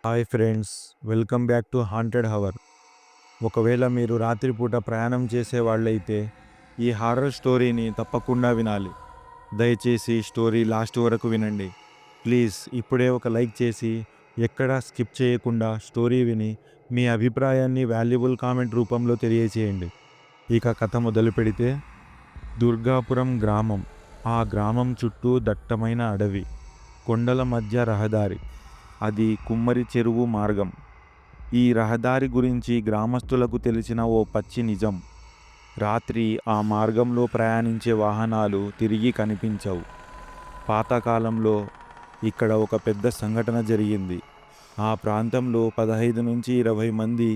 Hi friends, welcome back to haunted hour. ఒకవేళ మీరు రాత్రిపూట ప్రయాణం చేసే వాళ్ళైతే ఈ హారర్ స్టోరీని తప్పకుండా వినాలి. దయచేసి స్టోరీ లాస్ట్ వరకు వినండి. ప్లీజ్ ఇప్పుడే ఒక లైక్ చేసి ఎక్కడా స్కిప్ చేయకుండా స్టోరీ విని మీ అభిప్రాయాన్ని వాల్యుబుల్ కామెంట్ రూపంలో తెలియచేయండి. ఇక కథ మొదలు పెడితే, దుర్గాపురం గ్రామం. ఆ గ్రామం చుట్టూ దట్టమైన అడవి, కొండల మధ్య రహదారి. అది కుమ్మరి చెరువు మార్గం. ఈ రహదారి గురించి గ్రామస్తులకు తెలిసిన ఓ పచ్చి నిజం: రాత్రి ఆ మార్గంలో ప్రయాణించే వాహనాలు తిరిగి కనిపించవు. పాతకాలంలో ఇక్కడ ఒక పెద్ద సంఘటన జరిగింది. ఆ ప్రాంతంలో 15 నుంచి 20 మంది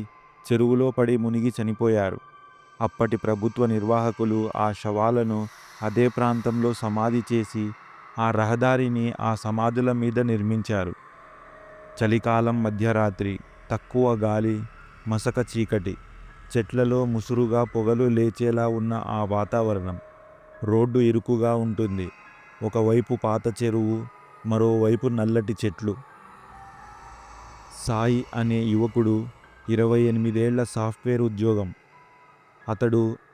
చెరువులో పడి మునిగి చనిపోయారు. అప్పటి ప్రభుత్వ నిర్వాహకులు ఆ శవాలను అదే ప్రాంతంలో సమాధి చేసి ఆ రహదారిని ఆ సమాధుల మీద నిర్మించారు. చలికాలం, మధ్యరాత్రి, తక్కువ గాలి, మసక చీకటి, చెట్లలో ముసురుగా పొగలు లేచేలా ఉన్న ఆ వాతావరణం. రోడ్డు ఇరుకుగా ఉంటుంది. ఒకవైపు పాత చెరువు, మరోవైపు నల్లటి చెట్లు. సాయి అనే యువకుడు, 28 ఏళ్ల సాఫ్ట్వేర్ ఉద్యోగం.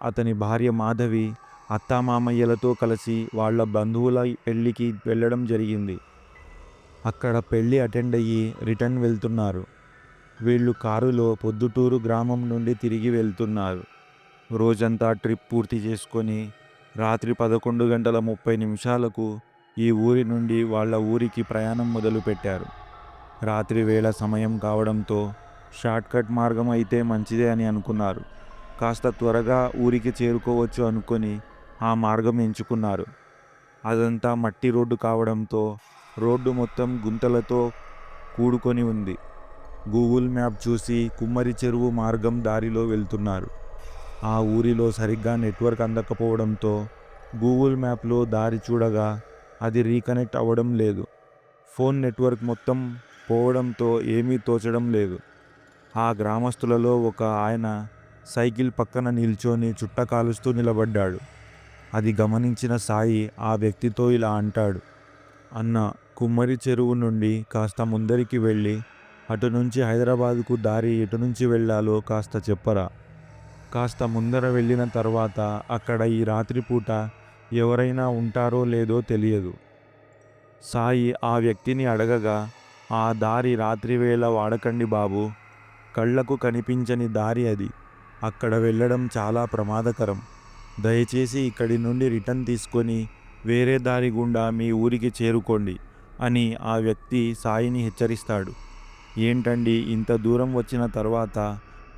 అతని భార్య మాధవి అత్తామామయ్యలతో కలిసి వాళ్ళ బంధువుల పెళ్లికి వెళ్ళడం జరిగింది. అక్కడ పెళ్లి అటెండ్ అయ్యి రిటర్న్ వెళ్తున్నారు. వీళ్ళు కారులో పొద్దుటూరు గ్రామం నుండి తిరిగి వెళ్తున్నారు. రోజంతా ట్రిప్ పూర్తి చేసుకొని రాత్రి 11:30 ఈ ఊరి నుండి వాళ్ళ ఊరికి ప్రయాణం మొదలుపెట్టారు. రాత్రి వేళ సమయం కావడంతో షార్ట్కట్ మార్గం అయితే మంచిదే అని అనుకున్నారు. కాస్త త్వరగా ఊరికి చేరుకోవచ్చు అనుకొని ఆ మార్గం ఎంచుకున్నారు. అదంతా మట్టి రోడ్డు కావడంతో రోడ్డు మొత్తం గుంతలతో కూడుకొని ఉంది. గూగుల్ మ్యాప్ చూసి కుమ్మరి చెరువు మార్గం దారిలో వెళ్తున్నారు. ఆ ఊరిలో సరిగ్గా నెట్వర్క్ అందకపోవడంతో గూగుల్ మ్యాప్లో దారి చూడగా అది రీకనెక్ట్ అవ్వడం లేదు. ఫోన్ నెట్వర్క్ మొత్తం పోవడంతో ఏమీ తోచడం లేదు. ఆ గ్రామస్తులలో ఒక ఆయన సైకిల్ పక్కన నిల్చొని చుట్ట కాలుస్తూ నిలబడ్డాడు. అది గమనించిన సాయి ఆ వ్యక్తితో ఇలా అంటాడు: అన్న, కుమ్మరి చెరువు నుండి కాస్త ముందరికి వెళ్ళి అటు నుంచి హైదరాబాదుకు దారి ఎటు నుంచి వెళ్ళాలో కాస్త చెప్పరా? కాస్త ముందర వెళ్ళిన తర్వాత అక్కడ ఈ రాత్రిపూట ఎవరైనా ఉంటారో లేదో తెలియదు. సాయి ఆ వ్యక్తిని అడగగా, ఆ దారి రాత్రివేళ వాడకండి బాబు, కళ్లకు కనిపించని దారి అది. అక్కడ వెళ్ళడం చాలా ప్రమాదకరం. దయచేసి ఇక్కడి నుండి రిటర్న్ తీసుకొని వేరే దారి గుండా మీ ఊరికి చేరుకోండి అని ఆ వ్యక్తి సాయిని హెచ్చరిస్తాడు. ఏంటండి, ఇంత దూరం వచ్చిన తర్వాత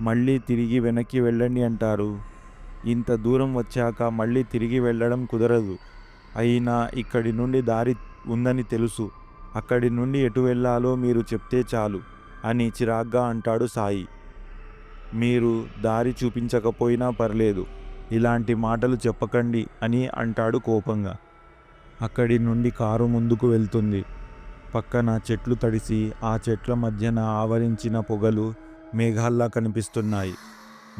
మళ్ళీ తిరిగి వెనక్కి వెళ్ళండి అంటారు? ఇంత దూరం వచ్చాక మళ్ళీ తిరిగి వెళ్ళడం కుదరదు. అయినా ఇక్కడి నుండి దారి ఉందని తెలుసు. అక్కడి నుండి ఎటు వెళ్ళాలో మీరు చెప్తే చాలు అని చిరాగ్గా అంటాడు సాయి. మీరు దారి చూపించకపోయినా పర్లేదు, ఇలాంటి మాటలు చెప్పకండి అని అంటాడు కోపంగా. అక్కడి నుండి కారు ముందుకు వెళ్తుంది. పక్కన చెట్లు తడిసి ఆ చెట్ల మధ్యన ఆవరించిన పొగలు మేఘాల్లా కనిపిస్తున్నాయి.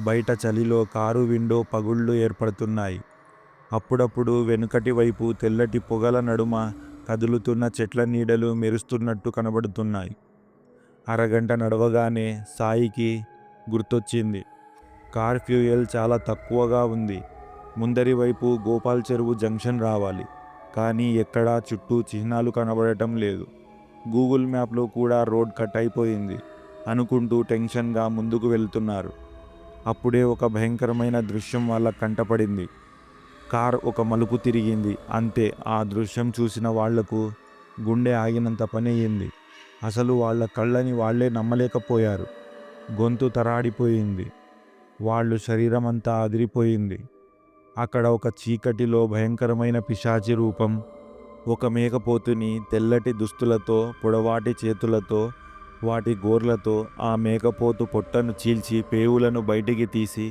బయట చలిలో కారు విండో పగుళ్ళు ఏర్పడుతున్నాయి. అప్పుడప్పుడు వెనుకటి వైపు తెల్లటి పొగల నడుమ కదులుతున్న చెట్ల నీడలు మెరుస్తున్నట్టు కనబడుతున్నాయి. అరగంట నడవగానే సాయికి గుర్తొచ్చింది. కార్ ఫ్యూయల్ చాలా తక్కువగా ఉంది. ముందరి వైపు గోపాల్ చెరువు జంక్షన్ రావాలి. కానీ ఎక్కడా చుట్టూ చిహ్నాలు కనబడటం లేదు. గూగుల్ మ్యాప్లో కూడా రోడ్ కట్ అయిపోయింది అనుకుంటూ టెన్షన్గా ముందుకు వెళ్తున్నారు. అప్పుడే ఒక భయంకరమైన దృశ్యం వాళ్ళ కంటపడింది. కార్ ఒక మలుపు తిరిగింది. అంతే, ఆ దృశ్యం చూసిన వాళ్లకు గుండె ఆగినంత పని అయ్యింది. అసలు వాళ్ళ కళ్ళని వాళ్లే నమ్మలేకపోయారు. గొంతు తరాడిపోయింది. వాళ్ళు శరీరమంతా అదిరిపోయింది. అక్కడ ఒక చీకటిలో భయంకరమైన పిశాచి రూపం, ఒక మేకపోతుని తెల్లటి దుస్తులతో, పొడవాటి చేతులతో, వాటి గోర్లతో ఆ మేకపోతు పొట్టను చీల్చి పేవులను బయటికి తీసి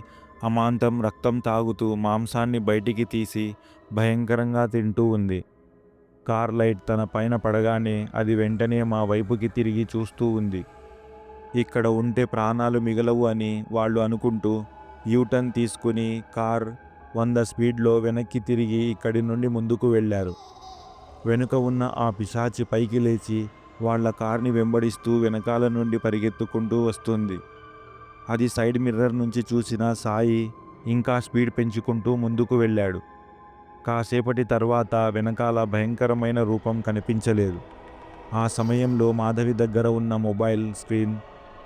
అమాంతం రక్తం తాగుతూ మాంసాన్ని బయటికి తీసి భయంకరంగా తింటూ ఉంది. కార్ లైట్ తన పైన పడగానే అది వెంటనే మా వైపుకి తిరిగి చూస్తూ ఉంది. ఇక్కడ ఉంటే ప్రాణాలు మిగలవు అని వాళ్ళు అనుకుంటూ యూటర్న్ తీసుకుని కార్ 100 స్పీడ్లో వెనక్కి తిరిగి ఇక్కడి నుండి ముందుకు వెళ్ళారు. వెనుక ఉన్న ఆ పిశాచి పైకి లేచి వాళ్ళ కార్ని వెంబడిస్తూ వెనకాల నుండి పరిగెత్తుకుంటూ వస్తుంది. అది సైడ్ మిర్రర్ నుంచి చూసిన సాయి ఇంకా స్పీడ్ పెంచుకుంటూ ముందుకు వెళ్ళాడు. కాసేపటి తర్వాత వెనకాల భయంకరమైన రూపం కనిపించలేదు. ఆ సమయంలో మాధవి దగ్గర ఉన్న మొబైల్ స్క్రీన్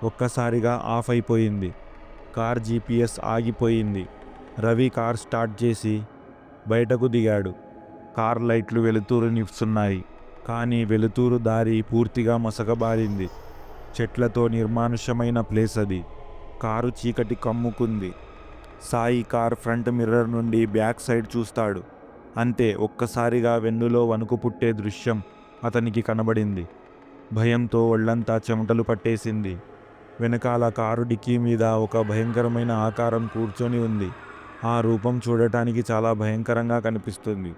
ఒక్కసారిగా ఆఫ్ అయిపోయింది. కార్ జీపీఎస్ ఆగిపోయింది. రవి కార్ స్టార్ట్ చేసి బయటకు దిగాడు. కార్ లైట్లు వెలుతురునిస్తున్నాయి. కానీ వెలుతురు దారి పూర్తిగా మసకబారింది. చెట్లతో నిర్మానుష్యమైన ప్లేస్ అది. కారు చీకటి కమ్ముకుంది. సాయి కార్ ఫ్రంట్ మిర్రర్ నుండి బ్యాక్ సైడ్ చూస్తాడు. అంతే, ఒక్కసారిగా వెన్నులో వణుకు పుట్టే దృశ్యం అతనికి కనబడింది. భయంతో ఒళ్ళంతా చెమటలు పట్టేసింది. వెనకాల కారు డిక్కీ మీద ఒక భయంకరమైన ఆకారం కూర్చొని ఉంది. ఆ రూపం చూడటానికి చాలా భయంకరంగా కనిపిస్తుంది.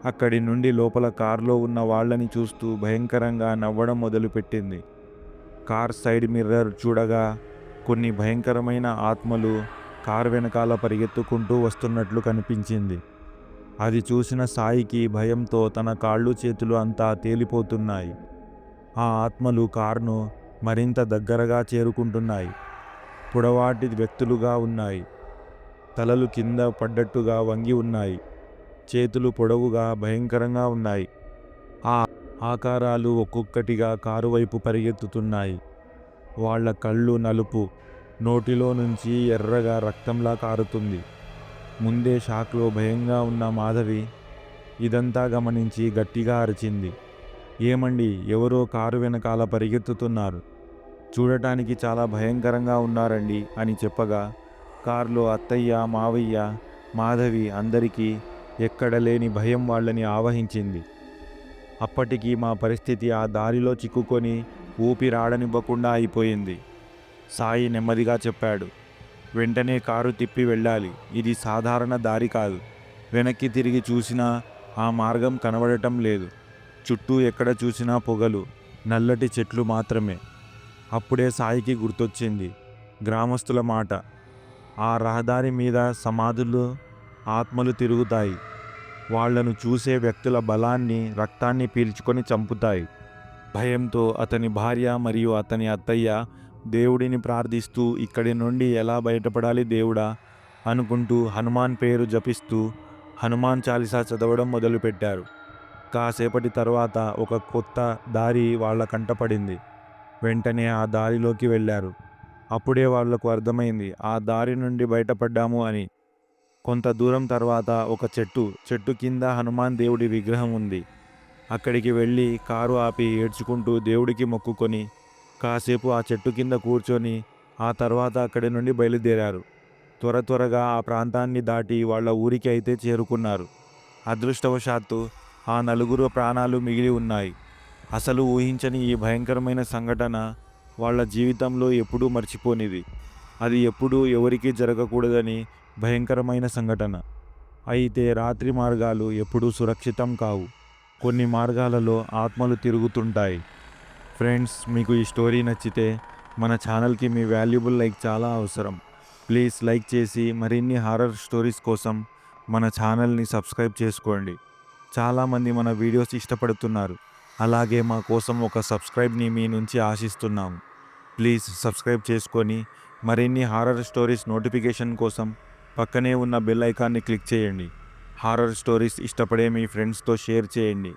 అక్కడి నుండి లోపల కారులో ఉన్న వాళ్ళని చూస్తూ భయంకరంగా నవ్వడం మొదలుపెట్టింది. కార్ సైడ్ మిర్రర్ చూడగా కొన్ని భయంకరమైన ఆత్మలు కారు వెనకాల పరిగెత్తుకుంటూ వస్తున్నట్లు కనిపించింది. అది చూసిన సాయికి భయంతో తన కాళ్ళు చేతులు అంతా తేలిపోతున్నాయి. ఆ ఆత్మలు కారును మరింత దగ్గరగా చేరుకుంటున్నాయి. పొడవాటి వ్యక్తులుగా ఉన్నాయి. తలలు కింద పడ్డట్టుగా వంగి ఉన్నాయి. చేతులు పొడవుగా భయంకరంగా ఉన్నాయి. ఆ ఆకారాలు ఒక్కొక్కటిగా కారు వైపు పరిగెత్తుతున్నాయి. వాళ్ళ కళ్ళు నలుపు, నోటిలో నుంచి ఎర్రగా రక్తంలా కారుతుంది. ముందే షాక్లో భయంగా ఉన్న మాధవి ఇదంతా గమనించి గట్టిగా అరిచింది. ఏమండి, ఎవరో కారు వెనకాల పరిగెత్తుతున్నారు, చూడటానికి చాలా భయంకరంగా ఉన్నారండి అని చెప్పగా కారులో అత్తయ్య, మావయ్య, మాధవి అందరికీ ఎక్కడ లేని భయం వాళ్ళని ఆవహించింది. అప్పటికి మా పరిస్థితి ఆ దారిలో చిక్కుకొని ఊపిరాడనివ్వకుండా అయిపోయింది. సాయి నెమ్మదిగా చెప్పాడు. వెంటనే కారు తిప్పి వెళ్ళాలి. ఇది సాధారణ దారి కాదు. వెనక్కి తిరిగి చూసినా ఆ మార్గం కనబడటం లేదు. చుట్టూ ఎక్కడ చూసినా పొగలు, నల్లటి చెట్లు మాత్రమే. అప్పుడే సాయికి గుర్తొచ్చింది గ్రామస్తుల మాట. ఆ రహదారి మీద సమాధులు, ఆత్మలు తిరుగుతాయి. వాళ్లను చూసే వ్యక్తుల బలాన్ని, రక్తాన్ని పీల్చుకొని చంపుతాయి. భయంతో అతని భార్య మరియు అతని అత్తయ్య దేవుడిని ప్రార్థిస్తూ ఇక్కడి నుండి ఎలా బయటపడాలి దేవుడా అనుకుంటూ హనుమాన్ పేరు జపిస్తూ హనుమాన్ చాలీసా చదవడం మొదలుపెట్టారు. కాసేపటి తర్వాత ఒక కొత్త దారి వాళ్ళ కంటపడింది. వెంటనే ఆ దారిలోకి వెళ్ళారు. అప్పుడే వాళ్లకు అర్థమైంది ఆ దారి నుండి బయటపడ్డాము అని. కొంత దూరం తర్వాత ఒక చెట్టు కింద హనుమాన్ దేవుడి విగ్రహం ఉంది. అక్కడికి వెళ్ళి కారు ఆపి ఏడ్చుకుంటూ దేవుడికి మొక్కుకొని కాసేపు ఆ చెట్టు కింద కూర్చొని ఆ తర్వాత అక్కడి నుండి బయలుదేరారు. త్వరగా ఆ ప్రాంతాన్ని దాటి వాళ్ళ ఊరికి అయితే చేరుకున్నారు. అదృష్టవశాత్తు ఆ నలుగురు ప్రాణాలు మిగిలి ఉన్నాయి. అసలు ఊహించని ఈ భయంకరమైన సంఘటన వాళ్ళ జీవితంలో ఎప్పుడూ మర్చిపోనిది. అది ఎప్పుడూ ఎవరికీ జరగకూడదని భయంకరమైన సంఘటన. అయితే రాత్రి మార్గాలు ఎప్పుడూ సురక్షితం కావు. కొన్ని మార్గాలలో ఆత్మలు తిరుగుతుంటాయి. ఫ్రెండ్స్, మీకు ఈ స్టోరీ నచ్చితే మన ఛానల్కి మీ వాల్యుబుల్ లైక్ చాలా అవసరం. ప్లీజ్ లైక్ చేసి మరిన్ని హారర్ స్టోరీస్ కోసం మన ఛానల్ని సబ్స్క్రైబ్ చేసుకోండి. చాలామంది మన వీడియోస్ ఇష్టపడుతున్నారు. అలాగే మా కోసం ఒక సబ్స్క్రైబ్ని మీ నుంచి ఆశిస్తున్నాము. ప్లీజ్ సబ్స్క్రైబ్ చేసుకొని మరిన్ని హారర్ స్టోరీస్ నోటిఫికేషన్ కోసం పక్కనే ఉన్న బెల్ ఐకాన్ని క్లిక్ చేయండి. హారర్ స్టోరీస్ ఇష్టపడే మీ ఫ్రెండ్స్తో షేర్ చేయండి.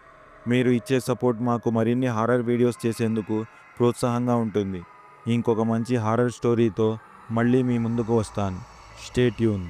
మీరు ఇచ్చే సపోర్ట్ మాకు మరిన్ని హారర్ వీడియోస్ చేసేందుకు ప్రోత్సాహంగా ఉంటుంది. ఇంకొక మంచి హారర్ స్టోరీతో మళ్ళీ మీ ముందుకు వస్తాను. Stay tune.